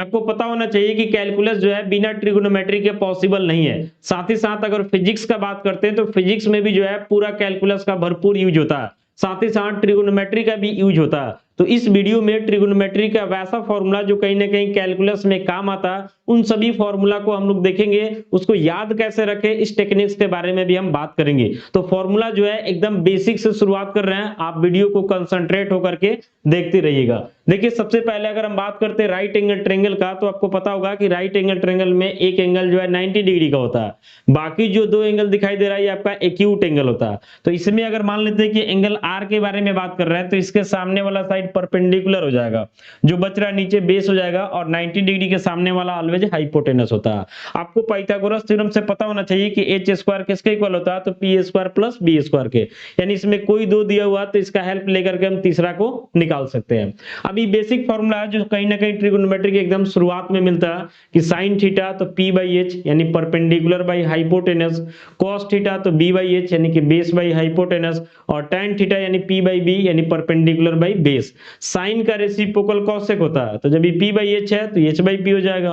आपको पता होना चाहिए कि कैलकुलस जो है बिना ट्रिगोनोमेट्री के पॉसिबल नहीं है। साथ ही साथ अगर फिजिक्स का बात करते हैं तो फिजिक्स में भी जो है पूरा कैलकुलस का भरपूर यूज होता है, साथ ही साथ ट्रिगोनोमेट्री का भी यूज होता है। तो इस वीडियो में ट्रिगोनोमेट्री का वैसा फॉर्मूला जो कहीं ना कहीं कैलकुलस में काम आता है, उन सभी फॉर्मूला को हम लोग देखेंगे, उसको याद कैसे रखें इस टेक्निक्स के बारे में भी हम बात करेंगे। तो फॉर्मूला जो है एकदम बेसिक से शुरुआत कर रहे हैं, आप वीडियो को कंसंट्रेट होकर के देखते रहिएगा। देखिए सबसे पहले अगर हम बात करते हैं राइट एंगल ट्रायंगल का, तो आपको पता होगा कि राइट एंगल ट्रायंगल में एक एंगल जो है 90 डिग्री का होता है, बाकी जो दो एंगल दिखाई दे रहा है ये आपका एक्यूट एंगल होता है। तो इसमें अगर मान लेते हैं कि एंगल आर के बारे में बात कर रहे हैं तो इसके सामने वाला साइड परपेंडिकुलर हो जाएगा, जो बच रहा है नीचे बेस हो जाएगा, और 90 डिग्री के सामने वाला ऑलवेज हाइपोटेनस होता है। आपको पाइथागोरस थ्योरम से पता होना चाहिए कि एच स्क्वायर किसके इक्वल होता है, तो P square plus B square के, यानी इसमें कोई दो दिया हुआ तो इसका हेल्प लेकर के हम तीसरा को निकाल सकते हैं। अभी बेसिक फॉर्मूला है जो कहीं ना कहीं ट्रिगोनोमेट्री के एकदम शुरुआत में मिलता है कि साइन थीटा तो पी बाई एच यानी perpendicular by hypotenuse, cos theta तो बी बाई एच यानी कि बेस बाई हाइपोटेनस, और tan थीटा यानी p बाई बी यानी परपेंडिकुलर बाई बेस। साइन का रेसिप्रोकल कॉसेक होता है, तो जब ये p बाई एच है तो h बाई पी हो जाएगा।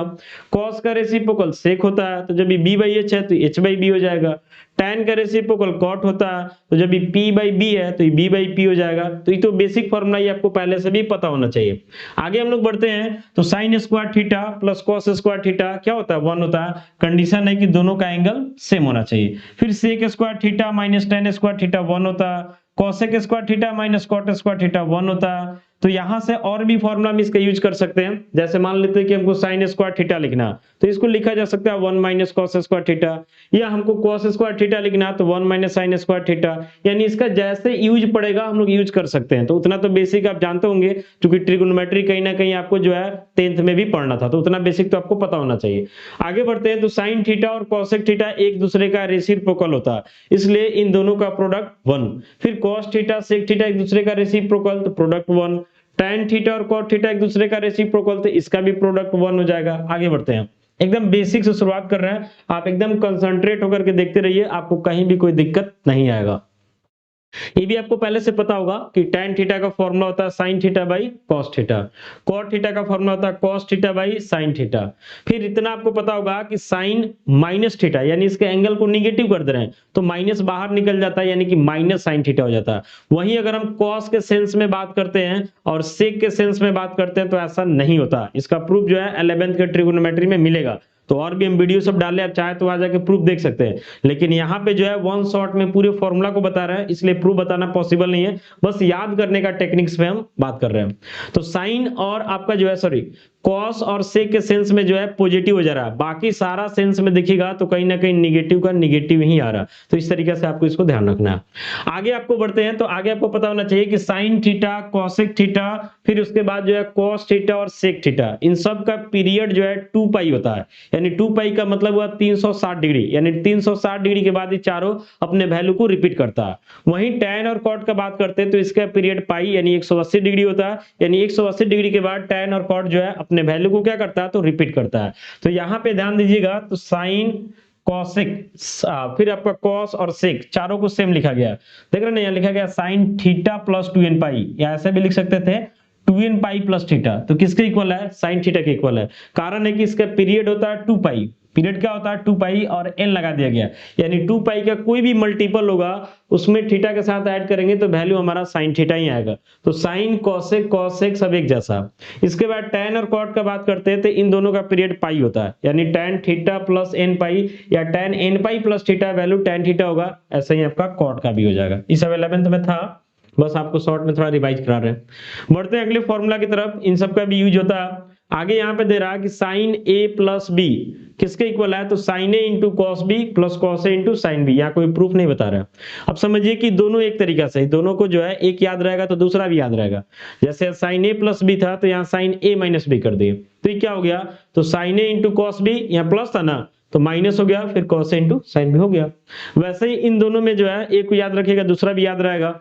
कॉस का रेसिप्रोकल सेक होता है, तो जब ये b बाई एच है तो h बाई बी हो जाएगा। tan का रेसिप्रोकल कॉट होता है, तो जब ये p बाई बी है तो ये b बाई पी हो जाएगा। तो ये तो बेसिक फॉर्मूला ये आपको पहले से भी पता होना चाहिए। आगे हम लोग बढ़ते हैं, तो sign square theta plus cos square theta क्या होता है, 1 होता है। कंडीशन है कि दोनों का एंगल सेम होना चाहिए। फिर sec square theta minus tan square theta 1 होता है। Cosec square theta minus cot square theta 1 होता है। तो यहां से और भी फॉर्मूला हम इसका यूज कर सकते हैं, जैसे मान लेते हैं कि हमको साइन स्क्वायर थीटा लिखना, तो इसको लिखा जा सकता है 1 माइनस कॉस स्क्वायर थीटा, या हमको कॉस स्क्वायर थीटा लिखना है तो 1 माइनस साइन स्क्वायर थीटा, यानी इसका जैसे यूज पड़ेगा हम लोग यूज कर सकते हैं। तो उतना तो बेसिक आप जानते होंगे, क्योंकि ट्रिगोनोमेट्री कहीं ना कहीं आपको जो है 10th में भी पढ़ना था, तो उतना बेसिक तो आपको पता होना चाहिए। आगे बढ़ते हैं, तो साइन थीटा और कॉसेक थीटा एक दूसरे का रेसिप्रोकल होता है, इसलिए इन दोनों का प्रोडक्ट 1। फिर कॉस थीटा सेक थीटा एक दूसरे का रेसिप्रोकल, तो प्रोडक्ट 1। tan थीटा और cot थीटा एक दूसरे का रेसिप्रोकल, तो इसका भी प्रोडक्ट 1 हो जाएगा। आगे बढ़ते हैं, एकदम बेसिक से शुरुआत कर रहे हैं, आप एकदम कंसंट्रेट होकर के देखते रहिए, आपको कहीं भी कोई दिक्कत नहीं आएगा। ये भी आपको पहले से पता होगा कि tan थीटा का फॉर्मूला होता है sin theta by cos theta, cot theta का फॉर्मूला होता है cos theta by sin theta. फिर इतना आपको पता होगा कि sin माइनस थीटा यानी इसके एंगल को निगेटिव कर दे रहे हैं तो माइनस बाहर निकल जाता है, यानी कि माइनस sin थीटा हो जाता है। वहीं अगर हम cos के सेंस में बात करते हैं और sec के सेंस में बात करते हैं तो ऐसा नहीं होता। इसका प्रूफ जो है 11th के ट्रिगोनोमेट्री में मिलेगा, तो और भी हम वीडियो सब डाले, आप चाहे तो आ जाके प्रूफ देख सकते हैं, लेकिन यहाँ पे जो है वन शॉट में पूरे फॉर्मूला को बता रहे हैं, इसलिए प्रूफ बताना पॉसिबल नहीं है, बस याद करने का टेक्निक्स पे हम बात कर रहे हैं। तो साइन और आपका जो है सॉरी कॉस और सेक के सेंस में जो है पॉजिटिव हो जा रहा है, बाकी सारा सेंस में देखिएगा तो कहीं ना कहीं निगेटिव का निगेटिव ही आ रहा है, तो इस तरीके से आपको इसको ध्यान रखना है। आगे आपको बढ़ते हैं, तो आगे आपको पता होना चाहिए कि साइन थीटा कॉसेक थीटा, फिर उसके बाद जो है कॉस थीटा और सेक थीटा, इन सब का पीरियड जो है 2 पाई होता है, यानी 2 पाई का मतलब हुआ 360 डिग्री, यानी 360 डिग्री के बाद ये चारों अपने वैल्यू को रिपीट करता है। वहीं tan और cot का बात करते हैं तो इसका पीरियड पाई यानी 180 डिग्री होता है, यानी 180 डिग्री के बाद tan और cot जो है अपने वैल्यू को क्या करता है, तो रिपीट करता है। तो यहाँ पे ध्यान दीजिएगा, तो साइन कॉसेक फिर आपका कॉस और सेक चारों को सेम लिखा गया, देख रहे हैं ना, यहाँ लिखा गया साइन थीटा प्लस 2n पाई, या ऐसे भी लिख सकते थे 2n पाई प्लस थीटा, तो किसके इक्वल है, साइन थीटा के इक्वल है। कारण है कि इसका पीरियड होता है 2 पाई, पीरियड क्या होता है 2 पाई और n लगा दिया गया, यानी 2 पाई का कोई भी मल्टीपल होगा उसमें थीटा के साथ ऐड करेंगे तो वैल्यू हमारा साइन थीटा ही आएगा। तो साइन कॉसेक कॉसेक सब एक जैसा। इसके बाद tan और cot का बात करते हैं तो इन दोनों का पीरियड पाई होता है, यानी tan थीटा प्लस n पाई या tan n pi plus theta value tan theta होगा, ऐसे ही आपका cot का भी हो जाएगा। इस 11th में था, बस आपको शॉर्ट में थोड़ा रिवाइज करा रहे हैं। बढ़ते हैं अगले फॉर्मूला की तरफ, इन सब का भी यूज होता है। आगे यहाँ पे दे रहा है कि साइन a प्लस बी किसके इक्वल है, तो sine a into cos B plus cos a into sine B, यहाँ कोई प्रूफ नहीं बता रहा है। अब समझिए कि दोनों एक तरीका से, दोनों को जो है एक याद रहेगा तो दूसरा भी याद रहेगा। जैसे साइन a प्लस बी था तो यहाँ साइन a माइनस बी कर दिए, तो ये क्या हो गया, तो sine a into cos B, यहाँ प्लस था ना तो माइनस हो गया, फिर cos a into sine B हो गया। वैसे ही इन दोनों में जो है एक को याद रखिएगा दूसरा भी याद रहेगा।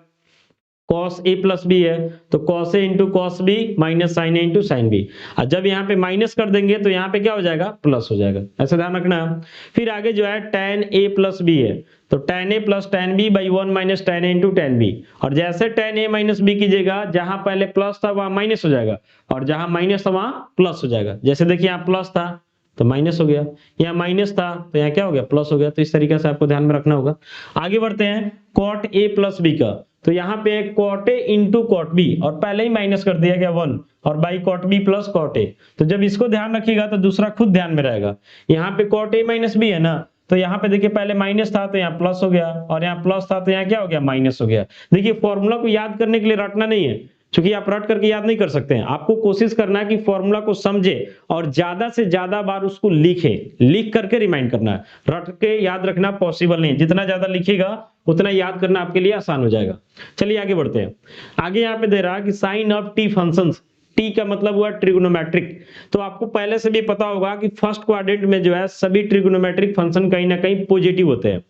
cos a प्लस बी है तो cos a into cos B minus sine a into sine B. और जब यहाँ पे माइनस कर देंगे तो यहाँ पे क्या हो जाएगा, प्लस हो जाएगा, ऐसा ध्यान रखना। फिर आगे जो है tan a प्लस बी है तो tan a plus tan b by 1 minus tan a into tan b। और जैसे tan a माइनस b कीजिएगा, जहां पहले प्लस था वहां माइनस हो जाएगा, और जहां माइनस था वहां प्लस हो जाएगा। जैसे देखिए यहाँ प्लस था तो माइनस हो गया, यहाँ माइनस था तो यहाँ क्या हो गया, प्लस हो गया। तो इस तरीके से आपको ध्यान में रखना होगा। आगे बढ़ते हैं cot a प्लस बी का, तो यहाँ पे cot a into cot B, और पहले ही माइनस कर दिया गया 1, और by cot b plus cot a। तो जब इसको ध्यान रखिएगा तो दूसरा खुद ध्यान में रहेगा। यहाँ पे cot a माइनस बी है ना, तो यहाँ पे देखिए पहले माइनस था तो यहाँ प्लस हो गया, और यहाँ प्लस था तो यहाँ क्या हो गया, माइनस हो गया। देखिए फॉर्मूला को याद करने के लिए रटना नहीं है, क्योंकि आप रट करके याद नहीं कर सकते हैं। आपको कोशिश करना है कि फॉर्मूला को समझे और ज्यादा से ज्यादा बार उसको लिखे, लिख करके रिमाइंड करना है। रट के याद रखना पॉसिबल नहीं, जितना ज्यादा लिखिएगा उतना याद करना आपके लिए आसान हो जाएगा। चलिए आगे बढ़ते हैं। आगे यहाँ पे दे रहा है कि sine of T functions, T का मतलब हुआ ट्रिगोनोमेट्रिक। तो आपको पहले से भी पता होगा कि फर्स्ट क्वाड्रेंट में जो है सभी ट्रिगोनोमेट्रिक फंक्शन कहीं ना कहीं पॉजिटिव होते हैं।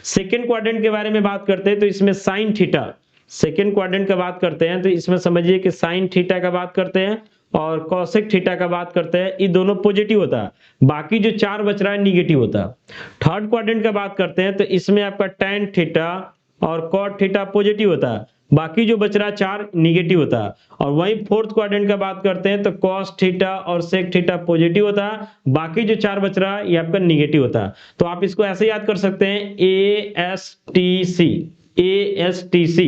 सेकंड क्वाड्रेंट के बारे में बात करते हैं तो इसमें साइन थीटा, सेकेंड क्वाड्रेंट का बात करते हैं तो इसमें समझिए कि साइन थीटा का बात करते हैं और कॉसेक थीटा का बात करते हैं, ये दोनों पॉजिटिव होता है, बाकी जो चार बच रहा है निगेटिव होता है। थर्ड क्वाड्रेंट का बात करते हैं तो इसमें आपका tan थीटा और cot थीटा पॉजिटिव होता है, बाकी जो बच रहा है चार निगेटिव होता है। और वही फोर्थ क्वाड्रेंट का बात करते हैं तो cos थीटा और sec थीटा पॉजिटिव होता है, बाकी जो चार बच रहा है ये आपका निगेटिव होता है। तो आप इसको ऐसे याद कर सकते हैं ASTC, ASTC,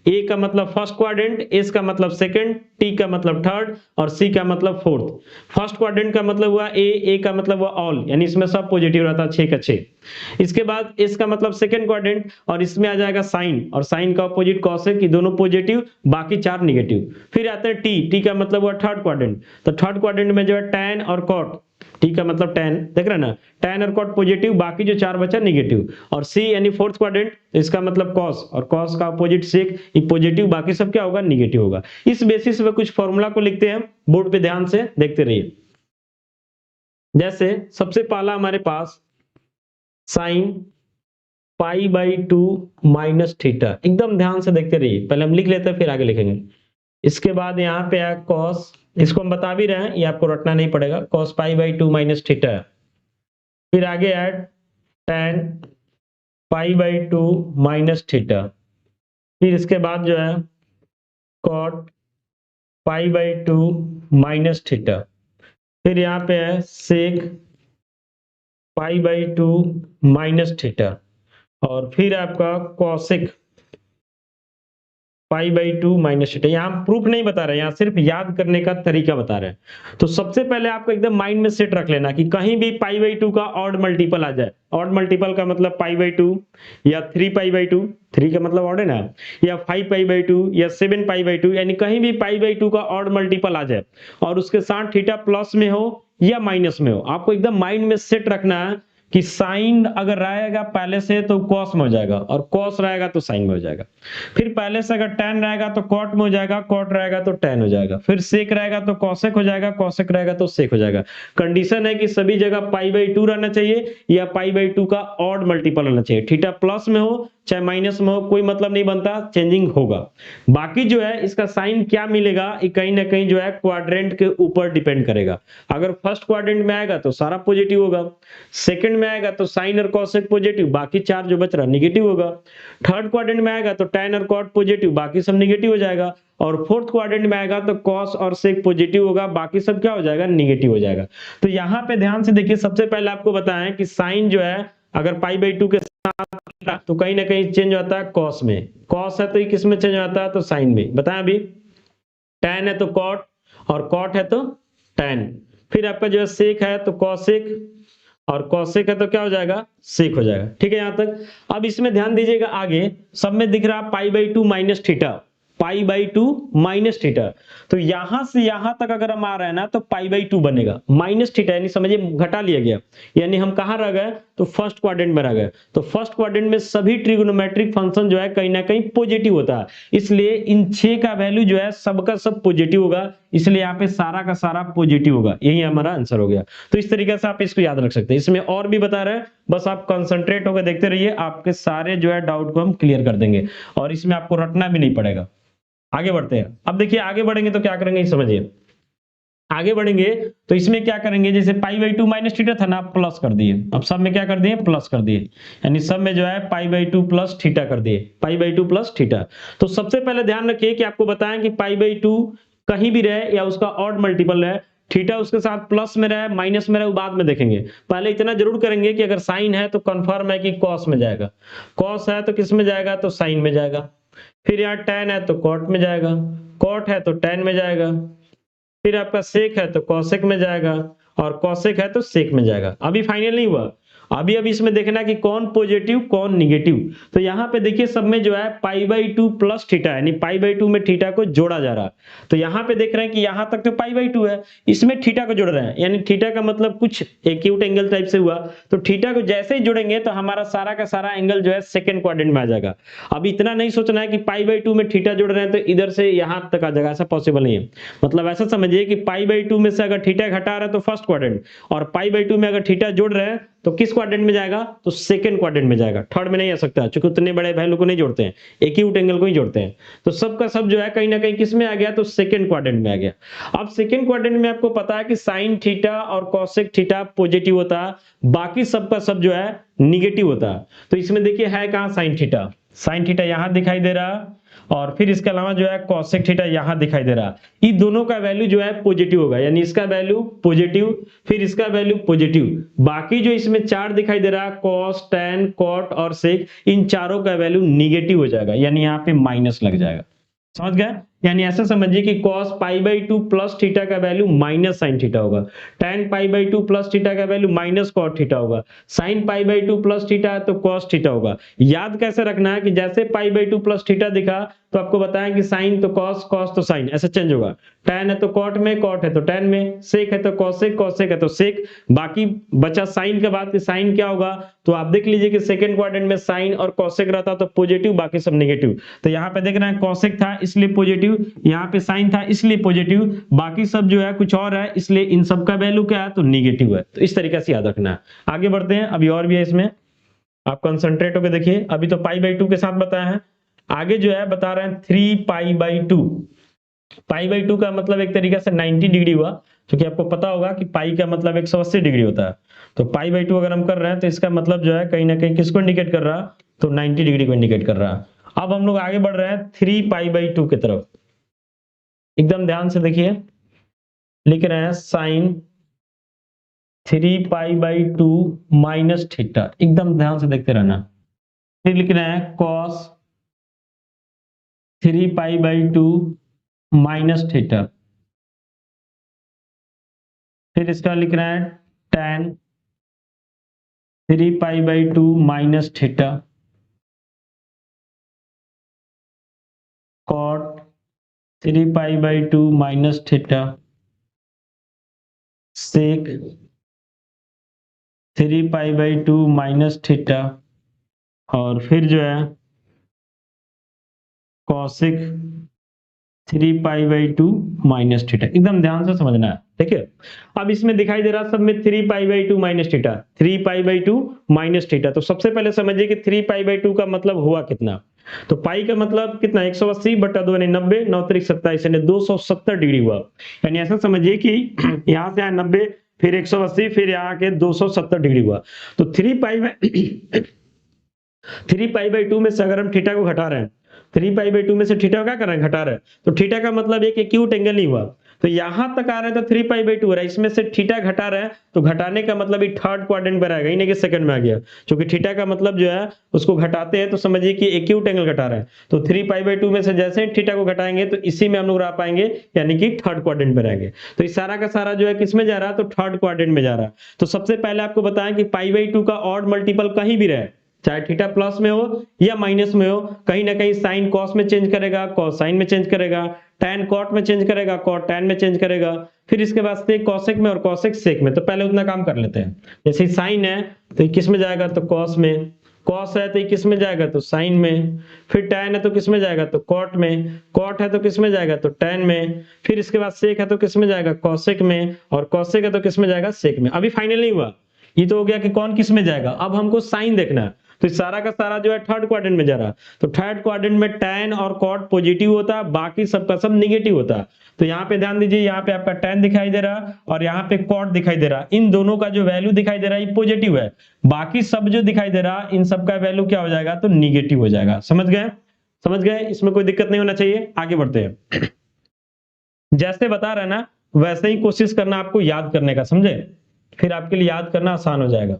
ए का मतलब फर्स्ट क्वाड्रेंट, एस का मतलब सेकंड, टी का मतलब थर्ड और सी का मतलब फोर्थ। फर्स्ट क्वाड्रेंट का मतलब हुआ ए का मतलब हुआ ऑल, यानी इसमें सब पॉजिटिव रहता है, 6 का 6। इसके बाद एस का मतलब सेकंड क्वाड्रेंट, और इसमें आ जाएगा साइन, और साइन का अपोजिट कॉस है कि दोनों पॉजिटिव बाकी चार निगेटिव। फिर आता है टी का मतलब हुआ थर्ड क्वाड्रेंट, तो थर्ड क्वाड्रेंट में जो है टैन और कॉट, टी का मतलब टैन, देख रहे ना, टैन और कॉट पॉजिटिव, बाकी जो चार बचा निगेटिव। और सी यानी फोर्थ क्वाड्रेंट, इसका मतलब कॉस, और कॉस का अपोजिट सेक, ये पॉजिटिव, बाकी सब क्या होगा, निगेटिव होगा। इस बेसिस पे कुछ फॉर्मूला को लिखते हैं, बोर्ड पे ध्यान से देखते रहिए। जैसे सबसे पहला हमारे पास sine pi by 2 minus theta, एकदम ध्यान से देखते रहिए, पहले हम लिख लेते हैं फिर आगे लिखेंगे। इसके बाद यहाँ पे है कॉस, इसको हम बता भी रहे हैं, ये आपको रटना नहीं पड़ेगा, cos pi by 2 minus theta. फिर आगे है tan pi by 2 minus theta. फिर इसके बाद जो है cot pi by 2 minus theta. फिर यहाँ पे है sec pi by 2 minus theta. और फिर आपका cosec pi by 2 minus theta. यहाँ हम प्रूफ नहीं बता रहे, यहाँ सिर्फ याद करने का तरीका बता रहे हैं। तो सबसे पहले आपको एकदम माइंड में सेट रख लेना कि कहीं भी पाई बाई 2 का ऑड मल्टीपल आ जाए, ऑड मल्टीपल का मतलब पाई बाई 2 या 3 पाई बाई 2, 3 का मतलब ऑड है ना, या 5 पाई बाई 2 या 7 पाई बाई 2, यानी कहीं भी पाई बाई 2 का ऑड मल्टीपल आ जाए और उसके साथ थीटा प्लस में हो या माइनस में हो, आपको एकदम माइंड में सेट रखना है कि साइन अगर रहेगा पहले से तो कॉस में हो जाएगा, और कॉस रहेगा तो साइन में हो जाएगा। फिर पहले से अगर tan रहेगा तो कॉट में हो जाएगा, कॉट रहेगा तो tan हो जाएगा। फिर सेक रहेगा तो कॉसेक हो जाएगा, कॉसेक रहेगा तो सेक हो जाएगा। कंडीशन है कि सभी जगह पाई बाई 2 रहना चाहिए या पाई बाई 2 का ऑड मल्टीपल रहना चाहिए। थीटा प्लस में हो चाहे माइनस में हो, कोई मतलब नहीं बनता, चेंजिंग होगा। बाकी जो है इसका साइन क्या मिलेगा, ये कहीं ना कहीं जो है क्वाड्रेंट के ऊपर डिपेंड करेगा। अगर फर्स्ट क्वाड्रेंट में आएगा तो सारा पॉजिटिव होगा, सेकंड में आएगा तो साइन और कॉसेक पॉजिटिव, बाकी चार जो बच रहा निगेटिव होगा। थर्ड क्वाड्रेंट में आएगा तो tan और कॉट पॉजिटिव, बाकी सब निगेटिव हो जाएगा। और फोर्थ क्वाड्रेंट में आएगा तो कॉस और सेक पॉजिटिव होगा, बाकी सब क्या हो जाएगा, निगेटिव हो जाएगा। तो यहाँ पे ध्यान से देखिए, सबसे पहले आपको बताएं कि साइन जो है अगर पाई बाई 2 के साथ तो कहीं ना कहीं चेंज होता है कॉस में, कॉस है तो ये किस में चेंज होता है, तो साइन में। बताएं अभी, tan है तो कॉट और कॉट है तो tan। फिर आपका जो है सेक है तो कॉसेक और कॉसेक है तो क्या हो जाएगा, सेक हो जाएगा। ठीक है यहाँ तक। अब इसमें ध्यान दीजिएगा, आगे सब में दिख रहा पाई by 2 minus theta, pi by 2 minus theta. तो यहां से यहां तक अगर हम आ रहे हैं ना तो पाई बाई 2 बनेगा, माइनस थीटा यानी समझिए घटा लिया गया, यानी हम कहां रह गए, तो फर्स्ट क्वाड्रेंट में रह गए। तो फर्स्ट क्वाड्रेंट में सभी ट्रिगोनोमेट्रिक फंक्शन जो है कहीं ना कहीं पॉजिटिव होता है, इसलिए इन 6 का वैल्यू जो है सबका सब पॉजिटिव होगा, इसलिए यहाँ पे सारा का सारा पॉजिटिव होगा। यही हमारा आंसर हो गया। तो इस तरीके से आप इसको याद रख सकते हैं। इसमें और भी बता रहे हैं, बस आप कंसंट्रेट होकर देखते रहिए, आपके सारे जो है डाउट को हम क्लियर कर देंगे और इसमें आपको रटना भी नहीं पड़ेगा। आगे बढ़ते हैं। अब देखिए आगे बढ़ेंगे तो क्या करेंगे समझिए, आगे बढ़ेंगे तो इसमें क्या करेंगे, जैसे पाई बाई टू माइनस थीटा था ना, प्लस कर दिए। अब सब में क्या कर दिए, प्लस कर दिए, यानी सब में जो है पाई बाई टू प्लस थीटा कर दिए, पाई बाई टू प्लस थीटा। तो सबसे पहले ध्यान रखिए कि आपको बताएं कि पाई बाई टू कहीं भी रहे या उसका ऑड मल्टीपल रहे, थीटा उसके साथ प्लस में रहे माइनस में रहे, वो बाद में देखेंगे। पहले इतना जरूर करेंगे कि अगर साइन है तो कंफर्म है कि कॉस में जाएगा, कॉस है तो किस में जाएगा, तो साइन में जाएगा। फिर यहाँ टेन है तो कॉट में जाएगा, कॉट है तो टेन में जाएगा। फिर आपका सेक है तो कॉसेक में जाएगा, और कॉसेक है तो सेक में जाएगा। अभी फाइनल नहीं हुआ, अभी इसमें देखना कि कौन पॉजिटिव कौन निगेटिव। तो यहाँ पे देखिए सब में जो है पाई बाई टू प्लस थीटा, यानी पाई बाई टू में थीटा को जोड़ा जा रहा है। तो यहाँ पे देख रहे हैं कि यहाँ तक तो पाई बाई टू है, इसमें थीटा को जोड़ रहे हैं, यानी थीटा का मतलब कुछ एक्यूट एंगल टाइप से हुआ। तो थीटा को जैसे ही जोड़ेंगे तो हमारा सारा का सारा एंगल जो है सेकंड क्वाड्रेंट में आ जाएगा। अब इतना नहीं सोचना है कि पाई बाई टू में थीटा जोड़ रहे हैं तो इधर से यहाँ तक आ जाएगा, ऐसा पॉसिबल नहीं है। मतलब ऐसा समझिए कि पाई बाई टू में से अगर थीटा घटा रहे हैं तो फर्स्ट क्वाड्रेंट, और पाई बाई टू में अगर थीटा जोड़ रहे हैं तो किस क्वाड्रेंट में जाएगा, तो सेकंड क्वाड्रेंट में जाएगा, थर्ड में नहीं आ सकता, क्योंकि उतने बड़े वैल्यू को नहीं जोड़ते हैं, एक्यूट एंगल को ही जोड़ते हैं। तो सबका सब जो है कहीं ना कहीं किस में आ गया, तो सेकंड क्वाड्रेंट में आ गया। अब सेकंड क्वाड्रेंट में आपको पता है कि साइन थीटा और कॉसेक थीटा पॉजिटिव होता है, बाकी सबका सब जो है निगेटिव होता है। तो इसमें देखिए है कहां साइन थीटा, साइन थीटा यहां दिखाई दे रहा है, और फिर इसके अलावा जो है कॉसेक थीटा यहां दिखाई दे रहा है। इन दोनों का वैल्यू जो है पॉजिटिव होगा, यानी इसका वैल्यू पॉजिटिव, फिर इसका वैल्यू पॉजिटिव। बाकी जो इसमें चार दिखाई दे रहा है, कॉस टेन कॉट और सेक, इन चारों का वैल्यू निगेटिव हो जाएगा, यानी यहाँ पे माइनस लग जाएगा। समझ गए, यानी ऐसा समझिए कि cos pi by two plus theta का वैल्यू माइनस साइन थीटा होगा, tan pi by two plus theta का वैल्यू माइनस कॉट थीटा होगा, sin pi by two plus theta है तो cos थीटा होगा। याद कैसे रखना है कि जैसे पाई बाई टू प्लस थीटा दिखा तो आपको बताएं कि साइन तो cos cos तो साइन, ऐसे चेंज होगा। tan है तो cot में, cot है तो tan में, sec है तो cosec, cosec है तो sec। बाकी बचा साइन के बाद कि साइन क्या होगा, तो आप देख लीजिए कि सेकंड क्वाड्रेंट में साइन और cosec रहता तो पॉजिटिव, बाकी सब नेगेटिव। तो यहाँ पे देख रहे हैं cosec था इसलिए पॉजिटिव, यहाँ पे साइन था इसलिए पॉजिटिव, बाकी सब जो है कुछ और है इसलिए इन सब का वैल्यू क्या है, तो निगेटिव है। तो इस तरीके से याद रखना है। आगे बढ़ते हैं, अभी और भी है इसमें, आप कंसंट्रेट होकर देखिए। अभी तो पाई बाई टू के साथ बताया है, आगे जो है बता रहे हैं 3 pi by to. Pi by to का मतलब एक तरीके से 90 डिग्री हुआ, क्योंकि आपको पता होगा कि पाई का मतलब 180 डिग्री होता है। तो पाई बाई टू अगर हम कर रहे हैं तो इसका मतलब जो है कहीं ना कहीं किसको इंडिकेट कर रहा है, तो 90 डिग्री को इंडिकेट कर रहा है। अब हम लोग आगे बढ़ रहे हैं 3 पाई बाई टू की तरफ। एकदम ध्यान से देखिए, लिख रहे हैं sine 3 pi by two minus theta, एकदम ध्यान से देखते रहना। फिर लिख रहे हैं cos 3 pi by two minus theta, फिर इसका लिख रहे हैं tan 3 pi by two minus theta, cot 3 pi by two minus theta, sec 3 pi by two minus theta, और फिर जो है cosec 3 pi by two minus theta. एकदम ध्यान से समझना है, ठीक है। अब इसमें दिखाई दे रहा सब में 3 pi by two minus theta, 3 pi by two minus theta. तो सबसे पहले समझिए कि 3 पाई बाई टू का मतलब हुआ कितना, तो पाई का मतलब कितना 180 बटा 2 यानी 90, 9 त्रिक 27 यानी 270 डिग्री हुआ। यानी ऐसा समझिए कि यहाँ से आया 90, फिर 180, फिर यहाँ आके 270 डिग्री हुआ। तो 3 पाई बाई टू में से अगर हम थीटा को घटा रहे हैं, 3 पाई बाई टू में से थीटा क्या कर रहे हैं, घटा रहे हैं, तो थीटा का मतलब एक एक्यूट एंगल नहीं हुआ। तो यहां तक आ रहे हैं तो 3 पाई बाई टू है, इसमें से थीटा घटा रहे हैं, तो घटाने का मतलब ये थर्ड क्वाड्रेंट पर आएगा, नहीं कि सेकंड में आ गया, क्योंकि थीटा का मतलब जो है उसको घटाते हैं तो समझिए कि एक्यूट एंगल घटा रहे हैं। तो 3 पाई बाई टू में से जैसे ही थीटा को घटाएंगे तो इसी में हम लोग आ पाएंगे, यानी कि थर्ड क्वाड्रेंट पर आएंगे। तो इस सारा का सारा जो है किस में जा रहा है, तो थर्ड क्वाड्रेंट में जा रहा है। तो सबसे पहले आपको बताएं कि पाई बाई टू का ऑड मल्टीपल कहीं भी रहे, चाहे थीटा प्लस में हो या माइनस में हो, कहीं ना कहीं साइन कॉस में चेंज करेगा, कॉस साइन में चेंज करेगा, tan कॉट में चेंज करेगा, कॉट tan में चेंज करेगा, फिर इसके बाद से कॉसेक में और कॉसेक सेक में। तो पहले उतना काम कर लेते हैं। जैसे साइन है तो ये किस में जाएगा, तो कॉस में, कॉस है तो ये किस में जाएगा, तो साइन में, फिर tan है तो किस में जाएगा, तो कॉट में, कॉट है तो किस में जाएगा, तो tan में, फिर इसके बाद सेक है तो किस में जाएगा, कॉसेक में, और कॉसेक है तो किस में जाएगा, सेक में। अभी फाइनल नहीं हुआ, ये तो हो गया कि कौन किस में जाएगा। अब हमको साइन देखना है, तो सारा का सारा जो है थर्ड क्वाड्रेंट में जा रहा। तो थर्ड क्वाड्रेंट में tan और cot पॉजिटिव होता, बाकी सबका सब निगेटिव होता। तो यहाँ पे ध्यान दीजिए, यहाँ पे आपका tan दिखाई दे रहा और यहाँ पे cot दिखाई दे रहा। इन दोनों का जो वैल्यू दिखाई दे रहा है ये पॉजिटिव है, बाकी सब जो दिखाई दे रहा इन सब का वैल्यू क्या हो जाएगा, तो निगेटिव हो जाएगा। समझ गए? समझ गए? इसमें कोई दिक्कत नहीं होना चाहिए। आगे बढ़ते हैं। जैसे बता रहे ना वैसे ही कोशिश करना आपको याद करने का, समझे? फिर आपके लिए याद करना आसान हो जाएगा।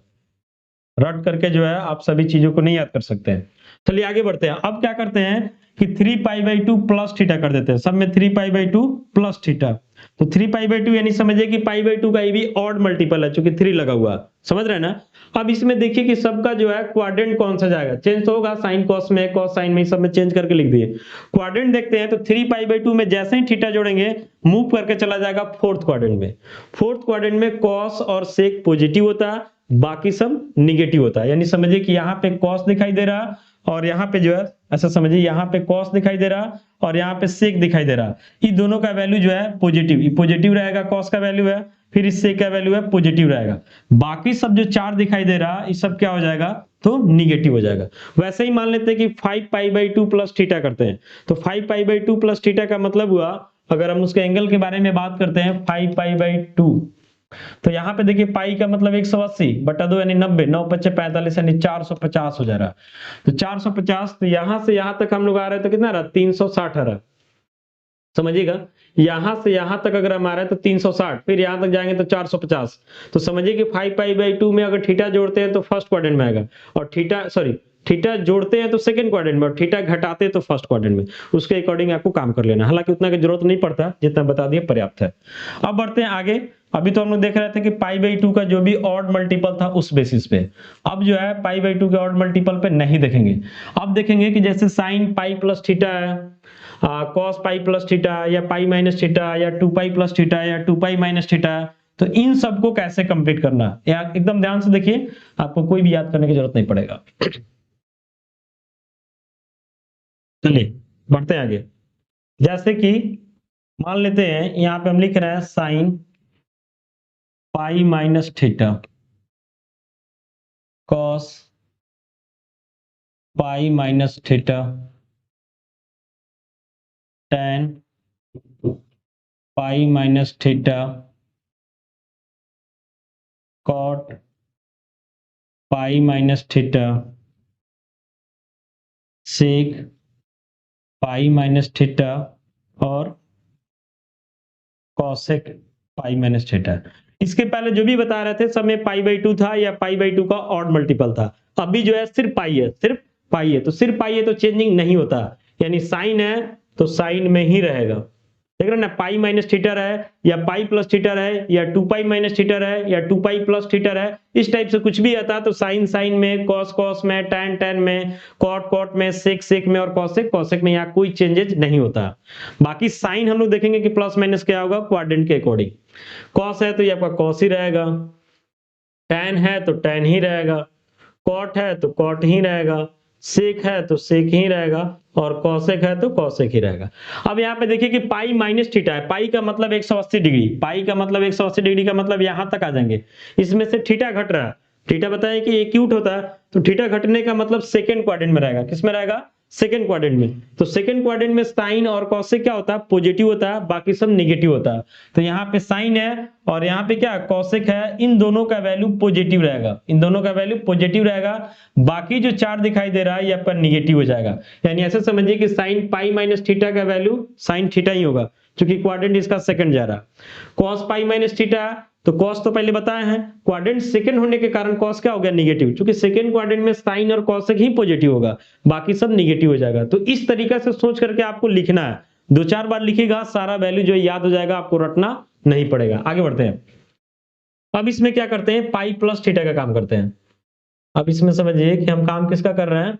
रट करके जो है आप सभी चीजों को नहीं याद कर सकते हैं। चलिए आगे बढ़ते हैं। अब क्या करते हैं कि 3π/2 प्लस थीटा कर देते हैं। सब में 3π/2 प्लस थीटा। तो 3π/2 यानी समझिए कि π/2 का ये भी ऑड मल्टीपल है, चूंकि 3 लगा हुआ। समझ रहे हैं ना? अब इसमें देखिए कि सबका जो है क्वाड्रेंट कौन सा जाएगा, चेंज तो होगा। साइन कॉस में, कॉस साइन में, सब में चेंज करके लिख दिए। क्वाड्रेंट देखते हैं तो 3π/2 में जैसे ही थीटा जोड़ेंगे मूव करके चला जाएगा फोर्थ क्वाड्रेंट में। फोर्थ क्वाड्रेंट में कॉस और सेक पॉजिटिव होता है, बाकी सब निगेटिव होता है। यानी समझिए कि यहाँ पे कॉस दिखाई दे रहा और यहाँ पे जो है ऐसा समझिए, यहाँ पे कॉस दिखाई दे रहा और यहाँ पे सेक दिखाई दे रहा। इन दोनों का वैल्यू जो है पॉजिटिव, ये पॉजिटिव रहेगा, कॉस का वैल्यू है, फिर इस सेक का वैल्यू है पॉजिटिव रहेगा। बाकी सब जो चार दिखाई दे रहा ये सब क्या हो जाएगा, तो निगेटिव हो जाएगा। वैसे ही मान लेते हैं कि 5π/2 प्लस थीटा करते हैं। तो 5π/2 प्लस थीटा का मतलब हुआ, अगर हम उसके एंगल के बारे में बात करते हैं 5π/2, तो यहाँ पे देखिए पाई का मतलब 180 बटा 2 यानी 90, 9 × 5 = 45 यानी 450 हो जा रहा। तो 450, तो यहां से यहां तक हम लोग आ रहे हैं तो कितना रहा, 360 आ रहा। समझिएगा, यहां से यहां तक अगर हम आ रहे हैं तो 360, फिर यहां तक जाएंगे तो 450। तो समझिए कि 5π/2 में अगर थीटा जोड़ते हैं तो फर्स्ट क्वाड्रेंट में आएगा, और थीटा जोड़ते हैं तो सेकंड क्वाड्रेंट में, और थीटा घटाते हैं तो फर्स्ट क्वाड्रेंट में। उसके अकॉर्डिंग आपको काम कर लेना। हालांकि उतना की जरूरत नहीं पड़ता, जितना बता दिए पर्याप्त है। अब बढ़ते हैं आगे। अभी तो हम लोग देख रहे थे कि π/2 का जो भी ऑड मल्टीपल था उस बेसिस पे। अब जो है π/2 के ऑड मल्टीपल पे नहीं देखेंगे। अब देखेंगे कि जैसे साइन पाई प्लस थीटा है, कॉस पाई प्लस थीटा, या पाई माइनस थीटा, या 2π प्लस थीटा, या 2π माइनस थीटा। तो इन सबको कैसे कंप्लीट करना, एकदम ध्यान से देखिए, आपको कोई भी याद करने की जरूरत नहीं पड़ेगा। चलिए बढ़ते हैं आगे। जैसे कि मान लेते हैं यहां पे हम लिख रहे हैं sine pi minus theta, cos pi minus theta, tan pi minus theta, cot pi minus theta, sec pi minus theta, और cosec पाई माइनस थीटा। इसके पहले जो भी बता रहे थे सब में π/2 था या π/2 का ऑड मल्टीपल था। अभी जो है सिर्फ पाई है, सिर्फ पाई है। तो सिर्फ पाई है तो चेंजिंग नहीं होता, यानी साइन है तो साइन में ही रहेगा। देख रहे ना, पाई माइनस थीटा है, या पाई प्लस थीटा है, या 2π माइनस थीटा है, या 2π प्लस थीटा है, इस टाइप से कुछ भी आता तो साइन साइन में, कॉस कॉस में, टैन टैन में, कॉट कॉट में, सेक सेक में, और कॉसेक कॉसेक में, यहाँ कोई चेंजेस नहीं होता। बाकी साइन हम लोग देखेंगे कि प्लस माइनस क्या होगा क्वाड्रेंट के अकॉर्डिंग। कॉस है तो ये आपका कॉस ही रहेगा, टैन है तो टैन ही रहेगा, कॉट है तो कॉट ही रहेगा, सेक है तो सेक ही रहेगा, और कॉसेक है तो कॉसेक ही रहेगा। अब यहाँ पे देखिए कि पाई माइनस थीटा है, पाई का मतलब 180 डिग्री, पाई का मतलब 180 डिग्री का मतलब यहां तक आ जाएंगे। इसमें से थीटा घट रहा है, थीटा बताएं कि एक्यूट होता है, तो थीटा घटने का मतलब सेकंड क्वाड्रेंट में रहेगा। किस में रहेगा, सेकंड क्वाड्रेंट में। तो सेकंड क्वाड्रेंट में साइन और कॉसेक क्या होता है, पॉजिटिव होता है, बाकी सब नेगेटिव होता है। तो यहाँ पे साइन है और यहाँ पे क्या कॉसेक है, इन दोनों का वैल्यू पॉजिटिव रहेगा, इन दोनों का वैल्यू पॉजिटिव रहेगा। बाकी जो चार दिखाई दे रहा है ये आपका निगेटिव हो जाएगा। यानी ऐसे समझिए कि साइन पाई माइनस थीटा का वैल्यू साइन थीटा ही होगा, क्योंकि क्वाड्रेंट इसका सेकंड जा रहा है। कॉस पाई माइनस थीटा, तो कॉस तो पहले बताए हैं, क्वाड्रेंट सेकंड होने के कारण कॉस क्या हो गया, निगेटिव, क्योंकि सेकंड क्वाड्रेंट में साइन और कॉसेक ही पॉजिटिव होगा, बाकी सब निगेटिव हो जाएगा। तो इस तरीके से सोच करके आपको लिखना है, 2-4 बार लिखिएगा, सारा वैल्यू जो याद हो जाएगा, आपको रटना नहीं पड़ेगा। आगे बढ़ते हैं। अब इसमें क्या करते हैं, पाई प्लस थीटा का काम करते हैं। अब इसमें समझिए कि हम काम किसका कर रहे हैं,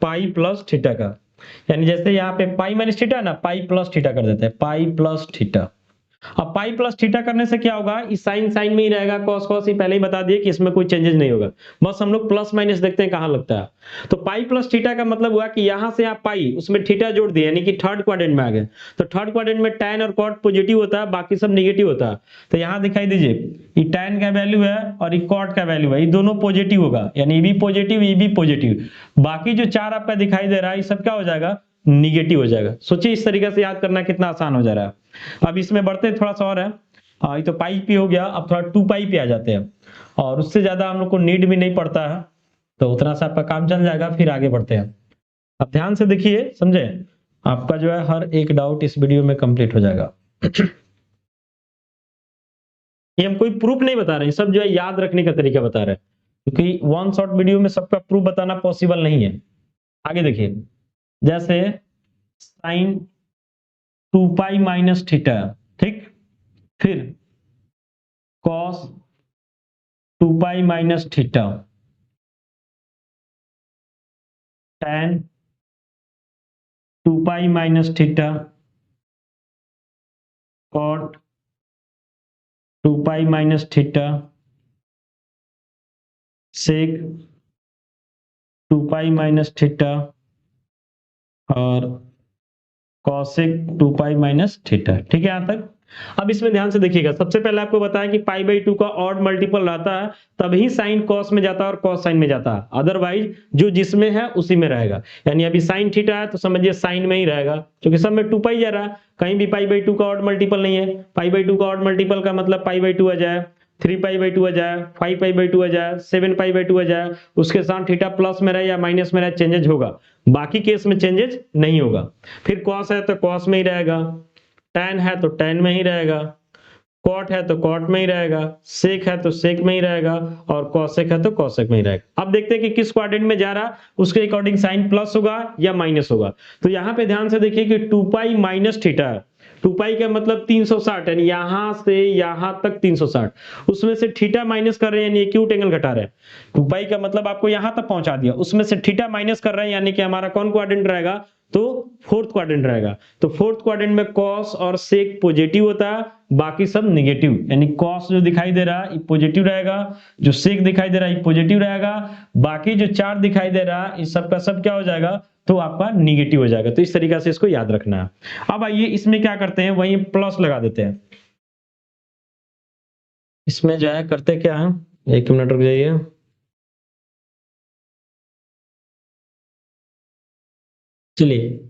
पाई प्लस थीटा का। यानी जैसे यहाँ पे पाई माइनस थीटा है ना, पाई प्लस थीटा कर देते हैं, पाई प्लस थीटा। अब पाई प्लस थीटा करने से क्या होगा, इस साइन साइन में ही रहेगा, कॉस कॉस ही पहले ही बता दिए कि इसमें कोई चेंजेस नहीं होगा, बस हम लोग प्लस माइनस देखते हैं कहां लगता है। तो पाई प्लस थीटा का मतलब हुआ कि यहां से आप पाई उसमें थीटा जोड़ दिए यानी कि थर्ड क्वाड्रेंट में आ गए। तो थर्ड क्वाड्रेंट में tan और cot पॉजिटिव होता है, बाकी सब नेगेटिव होता है। तो यहां दिखाई दीजिए ये tan का वैल्यू है और ये cot का वैल्यू है, ये दोनों पॉजिटिव होगा, यानी ये भी पॉजिटिव ये भी पॉजिटिव। बाकी जो चार आपका दिखाई दे रहा है ये सब क्या हो जाएगा, निगेटिव हो जाएगा। सोचिए इस तरीके से याद करना कितना आसान हो जा रहा है। अब इसमें बढ़ते हैं, थोड़ा सा और है। ये तो पाई पे हो गया, अब थोड़ा 2 पाई पे आ जाते हैं, और उससे ज्यादा हम लोग को नीड भी नहीं पड़ता है, तो उतना सा आपका काम चल जाएगा। फिर आगे बढ़ते हैं। अब ध्यान से देखिए, समझे, आपका जो है हर एक डाउट इस वीडियो में कंप्लीट हो जाएगा। ये हम कोई प्रूफ नहीं बता रहे हैं, सब जो है याद रखने का तरीका बता रहे हैं, क्योंकि वन शॉट वीडियो में सबका प्रूफ बताना पॉसिबल नहीं है। आगे देखिए, जैसे साइन 2 पाई माइनस थीटा, ठीक, फिर cos 2 pi minus theta, tan 2 pi minus theta, cot 2 pi minus theta, sec 2 pi minus theta और cosec 2 पाई माइनस थीटा। ठीक है यहां तक। अब इसमें ध्यान से देखिएगा, सबसे पहले आपको बताया कि पाई बाई 2 का ऑड मल्टीपल रहता है तभी साइन कॉस में जाता है और कॉस साइन में जाता है, अदरवाइज जो जिसमें है उसी में रहेगा। यानी अभी साइन थीटा है तो समझिए साइन में ही रहेगा, क्योंकि सब में 2 पाई जा रहा है, कहीं भी पाई बाई 2 का ऑड मल्टीपल नहीं है। पाई बाई 2 का ऑड मल्टीपल का मतलब पाई बाई 2 आ जाए, 3 पाई बाई 2 आ जाए, 5 पाई बाई 2 आ जाए, 7 पाई बाई 2 आ जाए, उसके साथ थीटा प्लस में रहे या माइनस में रहे चेंजेज होगा, बाकी केस में चेंजेस नहीं होगा। फिर कॉस है तो कॉस में ही रहेगा, tan है तो tan में ही रहेगा, cot है तो cot में ही रहेगा, sec है तो sec में ही रहेगा और cosec है तो cosec में ही रहेगा। अब देखते हैं कि किस क्वाड्रेंट में जा रहा, उसके अकॉर्डिंग साइन प्लस होगा या माइनस होगा। तो यहाँ पे ध्यान से देखिए कि 2 पाई माइनस थीटा है, 2 पाई का मतलब 360, यानी यहां से यहां तक 360, उसमें से थीटा माइनस कर रहे हैं यानी एक्यूट एंगल घटा रहे हैं। 2 पाई का मतलब आपको यहां तक पहुंचा दिया, उसमें से थीटा माइनस कर रहे हैं यानी कि हमारा कौन क्वाड्रेंट रहेगा, तो फोर्थ क्वाड्रेंट रहेगा। तो फोर्थ क्वाड्रेंट में कॉस और सेक पॉजिटिव होता है, बाकी सब नेगेटिव, यानी कॉस जो दिखाई दे रहा है ये पॉजिटिव रहेगा, जो सेक दिखाई दे रहा है ये पॉजिटिव रहेगा, बाकी जो चार दिखाई दे रहा है इस सब का सब क्या हो जाएगा, तो आपका निगेटिव हो जाएगा। तो इस तरीके से इसको याद रखना है। अब आइए इसमें क्या करते हैं, वही प्लस लगा देते हैं। इसमें जो है करते क्या है, एक मिनट रुक जाइए। चलिए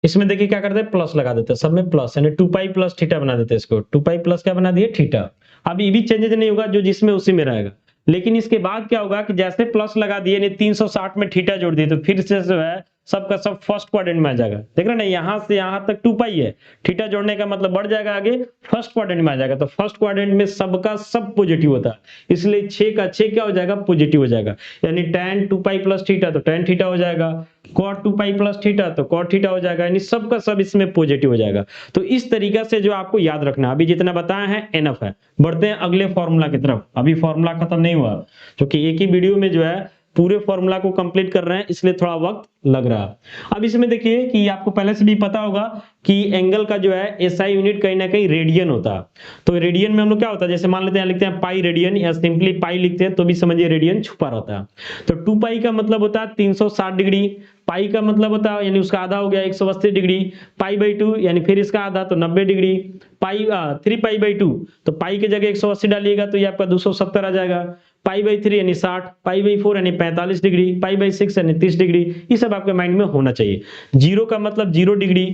इसमें देखिए क्या करते हैं, प्लस लगा देते हैं, सब में प्लस, यानी 2 पाई प्लस थीटा बना देते हैं इसको। 2 पाई प्लस क्या बना दिए, थीटा। अब ये भी चेंजेस नहीं होगा, जो जिसमें उसी में रहेगा। लेकिन इसके बाद क्या होगा कि जैसे प्लस लगा दिए, यानी 360 में थीटा जोड़ दिए, तो फिर से जो है सबका सब फर्स्ट क्वाड्रेंट में आ जाएगा। देख रहे ना, यहां से यहां तक 2 पाई है, थीटा जोड़ने का मतलब बढ़ जाएगा, आगे फर्स्ट क्वाड्रेंट में आ जाएगा। तो फर्स्ट क्वाड्रेंट में सबका सब पॉजिटिव होता है, इसलिए 6 का 6 क्या हो जाएगा, पॉजिटिव हो जाएगा। यानी tan 2 पाई प्लस थीटा तो tan थीटा हो जाएगा, cot 2 पाई प्लस थीटा तो cot थीटा हो जाएगा, यानी सबका सब इसमें पॉजिटिव हो जाएगा। तो इस तरीका से जो आपको याद रखना, अभी जितना बताया है एनफ है। बढ़ते हैं अगले फॉर्मूला की तरफ, अभी फॉर्मूला खत्म नहीं हुआ, क्योंकि एक ही वीडियो में जो है पूरे फॉर्मूला को कंप्लीट कर रहे हैं, इसलिए थोड़ा वक्त लग रहा है। अब इसमें देखिए कि आपको पहले से भी पता होगा कि एंगल का जो है एसआई यूनिट कहीं ना कहीं रेडियन होता है। तो रेडियन में हम लोग क्या होता है, जैसे मान लेते हैं लिखते हैं पाई रेडियन या सिंपली पाई लिखते हैं तो भी समझिए रेडियन छुपा रहता है। तो 2 पाई का मतलब होता है 360 डिग्री, पाई का मतलब होता है यानी उसका आधा हो गया 180 डिग्री, पाई बाई 2 यानी फिर इसका आधा तो 90 डिग्री, पाई 3 पाई बाई 2 तो पाई की जगह 180 डालिएगा तो ये आपका 270 आ जाएगा, पाई बाई 3 यानी 60, पाई बाई 4 यानी 45 डिग्री, पाई बाई 6 यानी 30 डिग्री। ये सब आपके माइंड में होना चाहिए। जीरो का मतलब 0 डिग्री,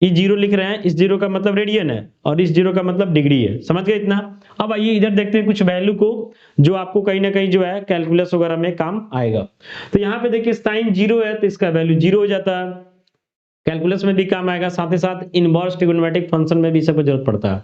ये जीरो लिख रहे हैं, इस जीरो का मतलब रेडियन है और इस जीरो का मतलब डिग्री है। समझ गए इतना। अब आइए इधर देखते हैं कुछ वैल्यू को जो आपको कहीं ना कहीं जो है कैलकुलस वगैरह में काम आएगा। तो यहाँ पे देखिए साइन 0 है तो इसका वैल्यू 0 हो जाता है, कैलकुलस में भी काम आएगा, साथ ही साथ इनवर्स ट्रिगोनोमेट्रिक फंक्शन में भी सबको जरूरत पड़ता है।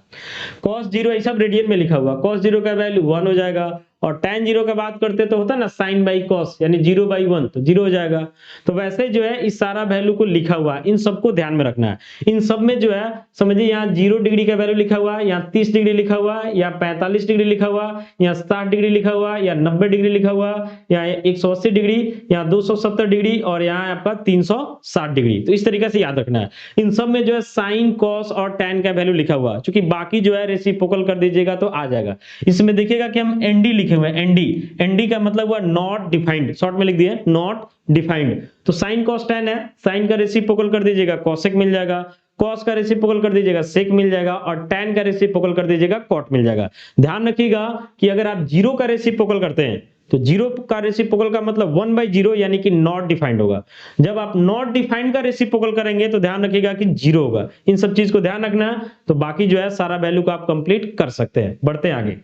cos 0 ये सब रेडियन में लिखा हुआ, cos 0 का वैल्यू 1 हो जाएगा और tan 0 का बात करते तो होता है ना sin बाई cos, यानी 0/1 तो 0 हो जाएगा। तो वैसे जो है इस सारा वैल्यू को लिखा हुआ है, इन सबको ध्यान में रखना है। इन सब में जो है समझिए यहाँ 0 डिग्री का वैल्यू लिखा हुआ है, यहाँ 30 डिग्री लिखा हुआ है, या 45 डिग्री लिखा हुआ, यहाँ 60 डिग्री लिखा हुआ, या 90 डिग्री लिखा हुआ, यहाँ 180 डिग्री, यहाँ 270 डिग्री, और यहाँ आपका 360 डिग्री। तो इस तरीके से याद रखना है। इन सब में जो है साइन, कॉस और टैन का वैल्यू लिखा हुआ है, क्योंकि बाकी जो है रेसिप्रोकल कर दीजिएगा तो आ जाएगा। इसमें देखिएगा कि हम एनडी लिखे हुए हैं, एनडी, एनडी का मतलब हुआ नॉट डिफाइंड, शॉर्ट में लिख दिए नॉट डिफाइंड। तो साइन कॉस टैन है, साइन का रेसिप्रोकल कर दीजिएगा कॉसेक मिल जाएगा, कॉस का रेसिप्रोकल कर दीजिएगा सेक मिल जाएगा, और टैन का रेसिप्रोकल कर दीजिएगा कॉट मिल जाएगा। ध्यान रखिएगा कि अगर आप 0 का रेसिप्रोकल करते हैं तो 0 का रेसिप्रोकल का मतलब 1/0 यानी कि नॉट डिफाइंड होगा। जब आप नॉट डिफाइंड का रेसिप्रोकल करेंगे तो ध्यान रखिएगा कि 0 होगा। इन सब चीज को ध्यान रखना है, तो बाकी जो है सारा वैल्यू को आप कंप्लीट कर सकते हैं। बढ़ते हैं आगे,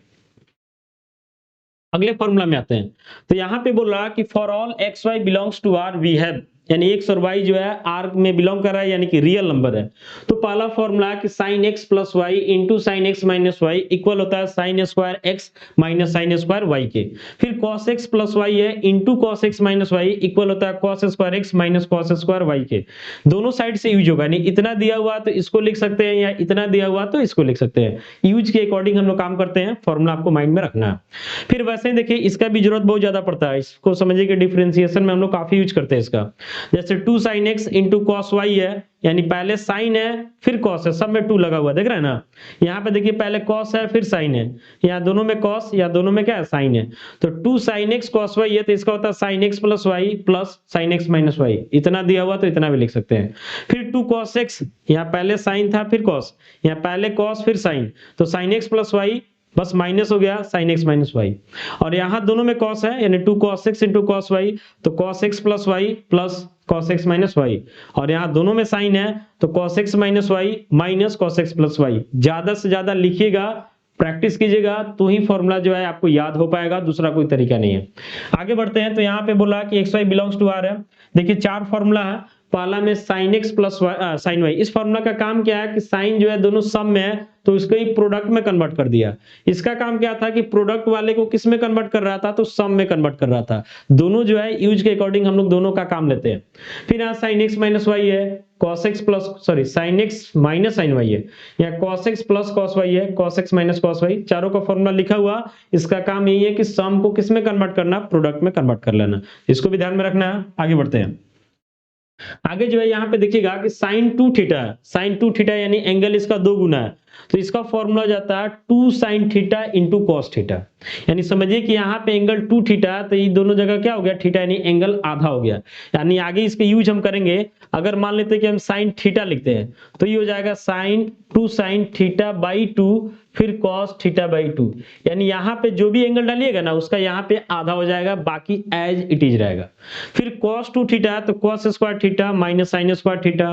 अगले फॉर्मूला में आते हैं। तो यहां पे बोल रहा कि for all X Y belongs to R we have, यानी एक्स और वाई जो है आर में बिलोंग कर रहा है, यानी कि रियल नंबर है। तो पहला फॉर्मूला है कि sine X plus Y into sine X minus Y equal होता है sine square X minus sine square Y के। फिर कॉस एक्स प्लस वाई है into cos X minus Y equal होता है cos square X minus cos square Y के। दोनों side से यूज होगा, यानी इतना दिया हुआ तो इसको लिख सकते हैं, या इतना दिया हुआ तो इसको लिख सकते हैं। यूज के अकॉर्डिंग हम लोग काम करते हैं, फॉर्मूला आपको माइंड में रखना है। फिर वैसे ही देखिए इसका भी जरूरत बहुत ज्यादा पड़ता है, इसको समझिए कि डिफरेंशिएशन में हम लोग काफी यूज करते हैं इसका। जैसे 2 sin x into cos Y है, यानी पहले साइन है फिर कॉस है, सब में 2 लगा हुआ देख रहे हैं ना। यहाँ पे देखिए पहले कॉस है फिर साइन है, यहाँ दोनों में कॉस या दोनों में क्या है साइन है। तो 2 sin x cos y है, तो इसका होता है sin x plus Y plus sin x minus Y. इतना दिया हुआ तो इतना भी लिख सकते हैं। फिर 2 cos x, यहाँ पहले साइन था फिर कॉस, यहाँ पहले कॉस फिर साइन, तो sin x प्लस वाई बस माइनस हो गया sin x माइनस वाई। और यहाँ दोनों में कॉस है, यानी 2 cos x into cos Y, तो cos x plus Y plus cos x minus Y. और यहाँ दोनों में साइन है, तो cos x minus Y minus cos x plus Y. ज्यादा से ज्यादा लिखिएगा, प्रैक्टिस कीजिएगा, तो ही फॉर्मूला जो है आपको याद हो पाएगा, दूसरा कोई तरीका नहीं है। आगे बढ़ते हैं। तो यहाँ पे बोला कि X Y belongs to R है। देखिए 4 फॉर्मूला है। पहला में sine X plus sine Y, इस फॉर्मूला का काम क्या है कि साइन जो है दोनों सम में है, तो इसको ही प्रोडक्ट में कन्वर्ट कर दिया। इसका काम क्या था कि प्रोडक्ट वाले को किस में कन्वर्ट कर रहा था, तो सम में कन्वर्ट कर रहा था। दोनों जो है यूज के अकॉर्डिंग हम लोग दोनों का काम लेते हैं। फिर यहाँ साइन एक्स माइनस वाई है, cos x plus sine X minus sine Y है, यहाँ cos x plus cos y है, cos x माइनस cos y। चारों का फॉर्मूला लिखा हुआ, इसका काम यही है कि सम को किस में कन्वर्ट करना, प्रोडक्ट में कन्वर्ट कर लेना। इसको भी ध्यान में रखना है। आगे बढ़ते हैं। आगे जो है यहाँ पे देखिएगा कि साइन 2 थीटा है, साइन 2 थीटा यानी एंगल इसका 2 गुना है, तो इसका फॉर्मूला जाता है 2 sin theta into cos theta. यानी समझिए कि यहाँ पे एंगल 2 थीटा, तो ये दोनों जगह क्या हो गया थीटा, यानी एंगल आधा हो गया। यानी आगे इसके यूज हम करेंगे, अगर मान लेते हैं कि हम साइन थीटा लिखते हैं, तो ये हो जाएगा साइन 2 sin थीटा बाई 2 फिर कॉस थीटा बाई 2। यानी यहाँ पे जो भी एंगल डालिएगा ना उसका यहाँ पे आधा हो जाएगा, बाकी एज इट इज रहेगा। फिर cos 2 थीटा, तो cos square theta minus sine square theta,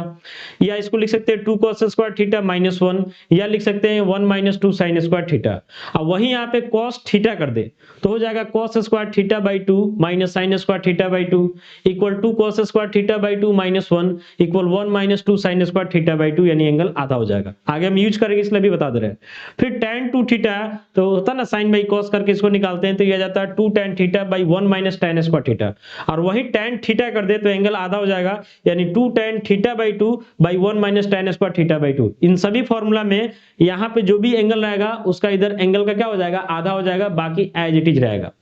या इसको लिख सकते हैं 2 cos स्क्वायर थीटा माइनस 1, या लिख सकते हैं 1 माइनस 2 साइन स्क्वायर थीटा। अब वही यहाँ पे cos थीटा कर दे तो हो जाएगा cos square theta by 2 minus sine square theta by 2 equal 2 cos square theta by 2 minus 1 equal 1 minus 2 sign square theta by 2, यानी एंगल आधा हो जाएगा। आगे हम यूज करेंगे इसलिए भी बता दे रहे हैं। फिर tan 2 थीटा, तो होता ना साइन बाई कॉस करके इसको निकालते हैं, तो यह जाता है 2 tan theta by 1 minus tan square theta. और वही tan थीटा कर दे तो एंगल आधा हो जाएगा, यानी 2 tan theta by 2 by 1 minus tan square theta by 2। इन सभी फॉर्मूला में यहाँ पे जो भी एंगल रहेगा उसका इधर एंगल का क्या हो जाएगा, आधा हो जाएगा, बाकी एज इट इज रहेगा।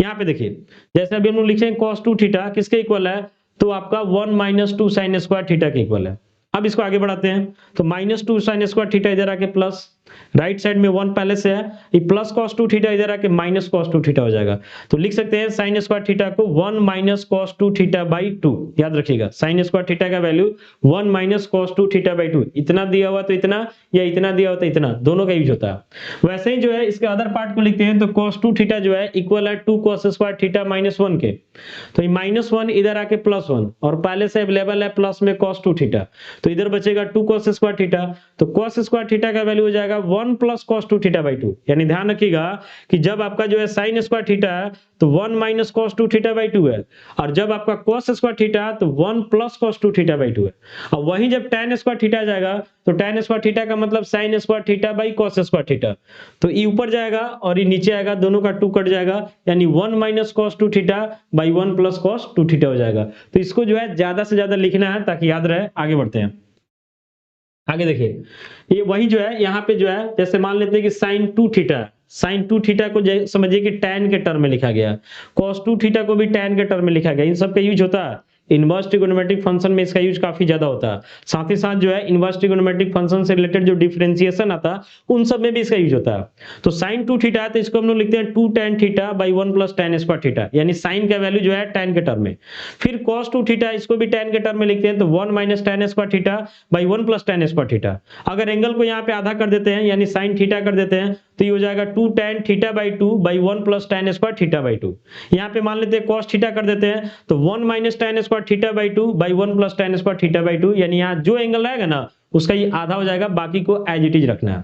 यहाँ पे देखिए जैसे अभी हम लोग लिखेंगे cos 2 थीटा किसके इक्वल है, तो आपका 1 माइनस 2 साइन स्क्वायर थीटा के इक्वल है। अब इसको आगे बढ़ाते हैं, तो माइनस 2 साइन स्क्वायर थीटा इधर आके प्लस, राइट साइड में 1 पहले से है, ये प्लस cos 2 थीटा इधर आके माइनस cos 2 थीटा हो जाएगा। तो लिख सकते हैं साइन स्क्वायर थीटा को 1 माइनस cos 2 थीटा बाई 2। याद रखिएगा साइन स्क्वायर थीटा का value 1 minus cos 2 theta by 2। इतना दिया हुआ तो इतना, या इतना दिया हुआ तो इतना, दोनों का यूज होता है। वैसे ही जो है इसके अदर पार्ट को लिखते हैं, तो cos 2 थीटा जो है इक्वल है 2 cos स्क्वायर थीटा माइनस 1 के, तो ये माइनस 1 इधर आके प्लस 1, और पहले से अवेलेबल है प्लस में cos 2 थीटा, तो इधर बचेगा 2 cos स्क्वायर थीटा। तो cos स्क्वायर थीटा का वैल्यू हो जाएगा जाएगा 1 प्लस कॉस 2 थीटा बाई 2। यानी ध्यान रखिएगा कि जब आपका जो है साइन स्क्वायर थीटा है तो 1 माइनस कॉस 2 थीटा बाई 2 है, और जब आपका कॉस स्क्वायर थीटा है तो 1 प्लस कॉस 2 थीटा बाई 2 है। और वहीं जब tan स्क्वायर थीटा आ जाएगा तो tan स्क्वायर थीटा का मतलब sign square theta by cos square theta. तो ये ऊपर जाएगा और ये नीचे आएगा, दोनों का 2 कट जाएगा, यानी 1 minus cos 2 theta by 1 plus cos 2 theta हो जाएगा। तो इसको जो है ज्यादा से ज्यादा लिखना है ताकि याद रहे। आगे बढ़ते हैं। आगे देखिए, ये वही जो है यहाँ पे जो है, जैसे मान लेते हैं कि साइन 2 थीटा, साइन 2 थीटा को समझिए कि tan के टर्म में लिखा गया, cos 2 थीटा को भी tan के टर्म में लिखा गया। इन सब का यूज होता है इनवर्स ट्रिगोनोमेट्रिक फंक्शन में, इसका यूज काफी ज्यादा होता है। साथ ही साथ जो है इनवर्स ट्रिगोनोमेट्रिक फंक्शन से रिलेटेड जो डिफरेंशिएशन आता है उन सब में भी इसका यूज होता है। तो साइन 2 थीटा है तो इसको हम लोग लिखते हैं 2 tan theta by 1 plus tan square theta, यानी साइन का वैल्यू जो है tan के टर्म में। फिर cos 2 थीटा, इसको भी tan के टर्म में लिखते हैं, तो 1 minus tan square theta by 1 plus tan square theta. अगर एंगल को यहाँ पे आधा कर देते हैं यानी साइन थीटा कर देते हैं तो ये हो जाएगा 2 tan theta by 2 by 1 plus tan square theta by 2। यहाँ पे मान लेते हैं cos थीटा कर देते हैं तो 1 minus tan square theta by 2 by 1 plus tan square theta by 2, यानी यहाँ जो एंगल रहेगा ना उसका ये आधा हो जाएगा, बाकी को एज इट इज रखना है।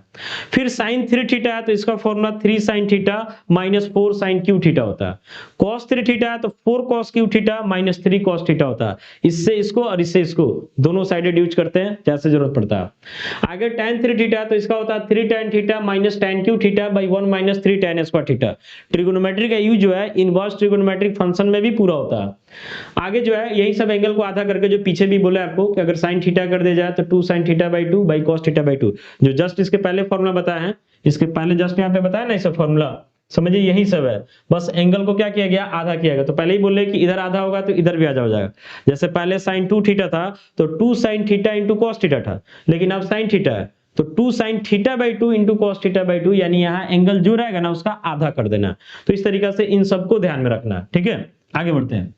फिर साइन 3 थीटा है तो इसका formula 3 sine theta minus 4 sine cube theta होता है। cos 3 थीटा है तो 4 cos cube theta minus 3 cos theta होता है। इससे इसको और इससे इसको दोनों साइडेड यूज करते हैं जैसे जरूरत पड़ता है। आगे tan 3 थीटा तो इसका होता है 3 tan theta minus tan Q theta by 1 minus 3 tan square theta. Trigonometry का यूज जो है इनवर्स ट्रिगोनोमेट्रिक फंक्शन में भी पूरा होता है। आगे जो है यही सब एंगल को आधा करके जो पीछे भी बोले आपको कि अगर साइन थीटा कर दिया जाए तो 2 sine theta by 2 by cos theta by 2, जो जस्ट इसके पहले फॉर्मूला बताया है, इसके पहले जस्ट यहाँ पे बताया ना ये सब फॉर्मूला, समझिए यही सब है। बस एंगल को क्या किया गया, आधा किया गया। तो पहले ही बोले कि इधर आधा होगा तो इधर भी आधा हो जाएगा। जैसे पहले साइन 2 थीटा था तो 2 sine theta into cos theta था, लेकिन अब साइन थीटा है तो 2 sine theta by 2 into cos theta by 2, यानी यहाँ एंगल जो रहेगा ना उसका आधा कर देना। तो इस तरीके से इन सबको ध्यान में रखना, ठीक है। आगे बढ़ते हैं।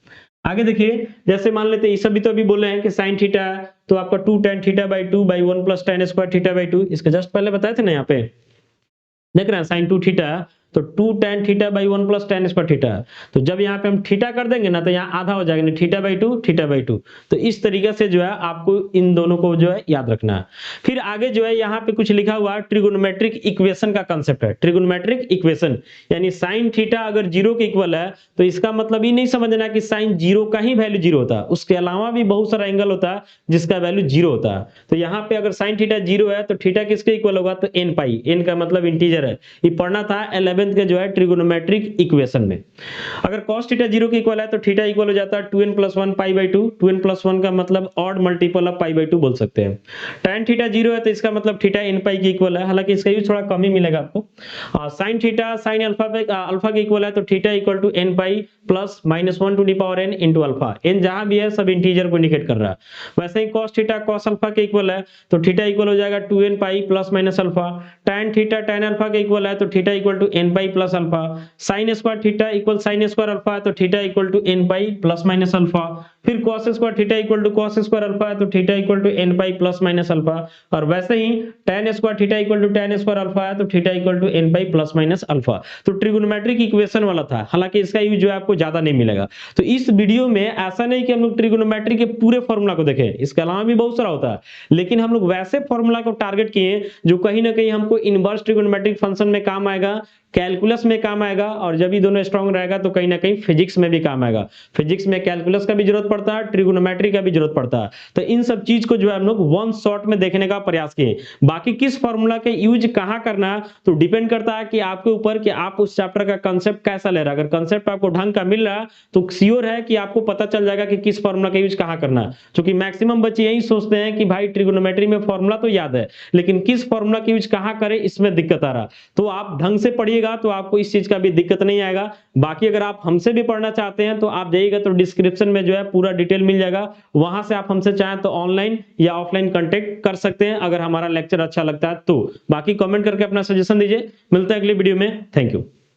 आगे देखिए, जैसे मान लेते हैं ये सब भी तो अभी बोले हैं कि साइन थीटा है तो आपका 2 tan theta by 2 by 1 plus tan square theta by 2, इसका जस्ट पहले बताए थे ना, यहाँ पे देख रहे हैं साइन 2 थीटा तो 2 tan theta by 1 plus tan square theta. तो जब यहाँ पे हम थीटा कर देंगे ना तो यहाँ आधा हो जाएगा, थीटा बाई 2 थीटा बाई 2। तो इस तरीके से जो है आपको इन दोनों को जो है याद रखना है। फिर आगे जो है यहाँ पे कुछ लिखा हुआ ट्रिगोनोमेट्रिक इक्वेशन का कंसेप्ट है। ट्रिगोनोमेट्रिक इक्वेशन यानी साइन थीटा अगर 0 के इक्वल है तो इसका मतलब ये नहीं समझना कि साइन 0 का ही वैल्यू 0 होता है, उसके अलावा भी बहुत सारा एंगल होता है जिसका वैल्यू 0 होता है। तो यहाँ पे अगर साइन थीटा 0 है तो थीटा किसके इक्वल होगा, तो n पाई, n का मतलब इंटीजर है। ये पढ़ना था 11th के जो है ट्रिगोनोमेट्रिक इक्वेशन में। अगर cos थीटा 0 के इक्वल है तो थीटा इक्वल हो जाता है 2n plus 1 pi by 2। 2n plus 1 का मतलब odd multiple of pi by 2 बोल सकते हैं। tan थीटा 0 है तो इसका मतलब थीटा n पाई के इक्वल है, हालांकि इसका यूज थोड़ा कम ही मिलेगा आपको। साइन थीटा साइन अल्फा के इक्वल है तो theta equal to n pi plus minus 1 to the power n into alpha. n जहां भी है सब इंटीजर को इंडिकेट कर रहा है। वैसे ही cos थीटा cos अल्फा के इक्वल है तो थीटा इक्वल हो जाएगा 2n pi plus minus alpha. tan theta tan alpha के इक्वल है तो theta equal to n pi plus alpha. Sine square theta equal sine square alpha है तो theta equal to n pi plus minus alpha. फिर cos square theta equal to cos square alpha है तो theta equal to n pi plus minus alpha. और वैसे ही tan square theta equal to tan square alpha है तो theta equal to n pi plus minus alpha. तो trigonometric equation वाला था, हालांकि इसका यूज जो है आपको ज्यादा नहीं मिलेगा। तो इस वीडियो में ऐसा नहीं कि हम लोग ट्रिगोनोमेट्री के पूरे फॉर्मूला को देखें, इसके अलावा भी बहुत सारा होता है, लेकिन हम लोग वैसे फॉर्मूला को टारगेट किए जो कहीं ना कहीं हमको इनवर्स ट्रिगोनोमेट्रिक फंक्शन में काम आएगा, कैलकुलस में काम आएगा, और जब ये दोनों स्ट्रांग रहेगा तो कहीं ना कहीं फिजिक्स में भी काम आएगा। फिजिक्स में कैलकुलस का भी जरूरत पड़ता है, ट्रिगोनोमेट्री का भी जरूरत पड़ता है। तो इन सब चीज को जो है हम लोग वन शॉट में देखने का प्रयास किए। बाकी किस फॉर्मूला के यूज कहां करना है तो डिपेंड करता है कि आपके ऊपर कि आप उस चैप्टर का कंसेप्ट कैसा ले रहा है। अगर कंसेप्ट आपको ढंग का मिल रहा है तो श्योर है कि आपको पता चल जाएगा कि किस फॉर्मूला का यूज कहां करना है। क्योंकि मैक्सिमम बच्चे यही सोचते हैं कि भाई ट्रिगोनोमेट्री में फॉर्मूला तो याद है लेकिन किस फॉर्मूला का यूज कहां करें इसमें दिक्कत आ रहा। तो आप ढंग से पढ़िएगा तो आपको इस चीज का भी दिक्कत नहीं आएगा। बाकी अगर आप हमसे भी पढ़ना चाहते हैं तो आप जाइएगा तो डिस्क्रिप्शन में जो है पूरा डिटेल मिल जाएगा, वहां से आप हमसे चाहें तो ऑनलाइन या ऑफलाइन कांटेक्ट कर सकते हैं अगर हमारा लेक्चर अच्छा लगता है तो। बाकी कमेंट करके अपना सजेशन दीजिए। मिलते हैं अगली वीडियो में। Thank you.